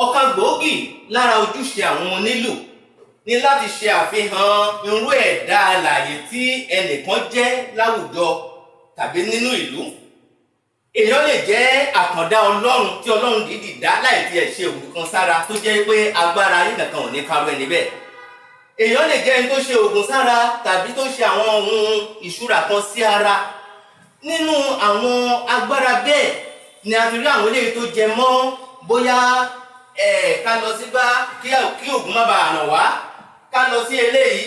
ọ̀kan gbòógì lára ojúṣe àwọn onílù ní láti ṣe àfihàn irú ẹ̀dá alààyè tí ẹnìkan jẹ́ láwùjọ tàbí nínú ìlú. Èèyàn lè jẹ́ àkàndá Ọlọ́run tí Ọlọ́run dídì dá láì tiẹ̀ ṣe òògùn kan sára tó jẹ́ pé agbára ayé kankan ò ní kárú ẹni bẹ́ẹ̀. Èèyàn lè jẹ́ ẹni tó ṣe òògùn sára tàbí tó ṣe àwọn ohun ìṣúra kan sí ara. Nínú àwọn agbára bẹ́ẹ̀ ni a ti rí àwọn eléyìí tó jẹ mọ́ bóyá ká lọ sí bá kí òògùn má bàa ràn wá, ká lọ sí eléyìí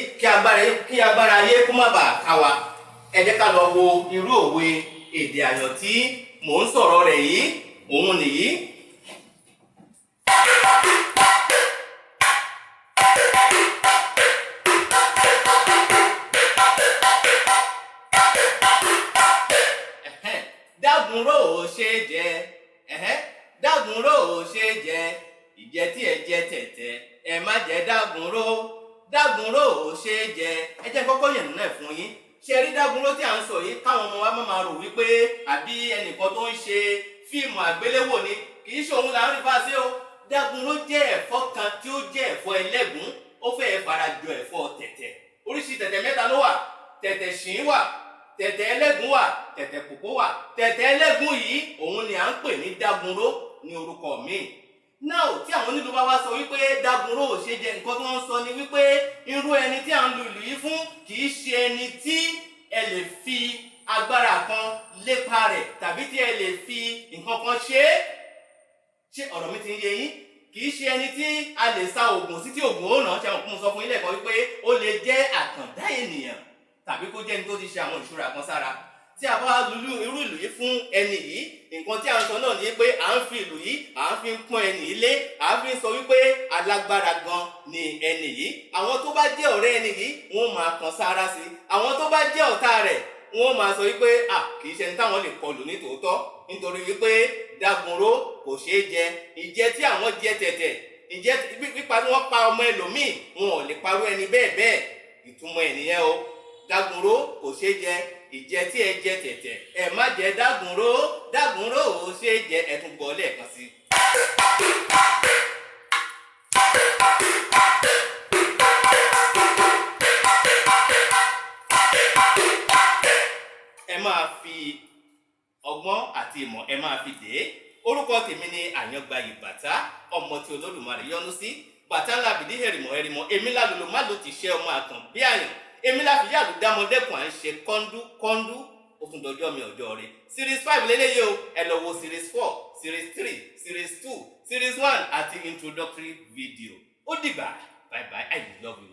kí agbára ayé kó má bàa ká wa. Ẹ jẹ́ ká lọ wo irú òwe èdè àyàn tí mò ń sọ̀rọ̀ rẹ̀ yìí, òun nìyí. Dágunró ò ṣe jẹ, dágunró ò ṣe jẹ, ìjẹ tí ẹ jẹ tẹ̀tẹ̀, ẹ má jẹ dágunró, dágunró ò ṣe jẹ. Ẹ jẹ́ kọ́kọ́ yẹn náà fún yín. Ṣé rí dágunró tí à ń sọ yìí káwọn ọmọ wa máa rò wípé àbí ẹnìkan tó ń ṣe fíìmù àgbéléwò ni, kì í ṣe òun là ń rí fásí o. Dágunró jẹ́ ẹ̀fọ́ kan tí ó jẹ́ ẹ̀fọ́ ẹlẹ́gùn, ó fẹ́ fara jọ ẹ̀fọ́ tẹ̀tẹ̀. Oríṣi tẹ̀tẹ̀ mẹ́ta ló wà, tẹ̀tẹ̀ ṣìn wà, tẹ̀tẹ̀ ẹlẹ́gùn wà, tẹ̀tẹ̀ kòkó wà. Tẹ̀tẹ̀ ẹlẹ́gùn yìí òun ni à ń pè ní dágunró ní orúkọ míì. Náà tí àwọn onílù bá wá sọ wípé dágunró ò ṣe jẹ, nǹkan tí wọ́n sọ ni wípé irú ẹni tí à ń lu ìlù yìí fún kì í ṣe ẹni tí ẹ lè fi agbára kan lépa rẹ̀ tàbí tí ẹ lè fi nǹkan kan ṣe é. Ṣé ọ̀rọ̀ mi ti ń yé yín? Kì í ṣe ẹni tí a lè sa oògùn sí tí oògùn ó ràn. Ṣé àwọn kún sọ fún ilé ẹ̀kọ́ wípé ó lè jẹ́ àkàndá ènìyàn tàbí kó jẹ́ ẹni tó ti ṣe àwọn ìṣúra kan sára. Tí a bá lulú irú ìlù yìí fún ẹni yìí, nǹkan tí a ń sọ náà ni pé à ń fi ìlù yìí à ń fi pọ́n ẹni yìí lé, à ń fi sọ wípé alágbára gan ni ẹni yìí. Àwọn tó bá jẹ́ ọ̀rẹ́ ẹni yìí wọ́n máa kan sára sí i. Àwọn tó bá jẹ́ ọ̀tá rẹ̀ wọ́n máa sọ wípé kì í ṣe ẹni táwọn lè kọlù ní tòótọ́, nítorí wípé dágunró kò ṣeé jẹ. Ìjẹ tí àwọn jẹ tẹ̀tẹ̀, ìjẹ pípa tí wọ́n pa ọmọ ẹlòmíì, wọn ò lè parú ẹni bẹ́ẹ̀ bẹ́ẹ̀. Ìtumọ̀ ẹ̀ nìyẹn o. Dágunró kò ṣeé jẹ, ìjẹ tí ẹ jẹ tẹ̀tẹ̀, ẹ má jẹ dágunró, dágunró ò ṣeé jẹ. Ẹ tún gbọ́ lẹ́ẹ̀kan sí. Ẹ máa fi ọgbọ́n àti ìmọ̀ ẹ máa fi dé. Orúkọ tèmi ni Àyàngbáyé Bàtá, ọmọ tí Olódùmarè yọ́nú sí. Bàtá ńlá bìdí hẹ̀rìmọ̀ hẹ̀rìmọ̀, èmi lálùlù má ló ti ṣe ọmọ àkàn bí àyàn. Èmi láfi yàlù dámọdẹ́kùn à ń ṣe kọ́ńdú. Ó tún dọjọ́ mi ọjọ́ rẹ̀. Series 5 lélẹ́yìí o. Ẹ lọ wo Series 4, Series 3, Series 2, Series 1 àti introductory video. Ó dìgbà. Bye bye. I love you.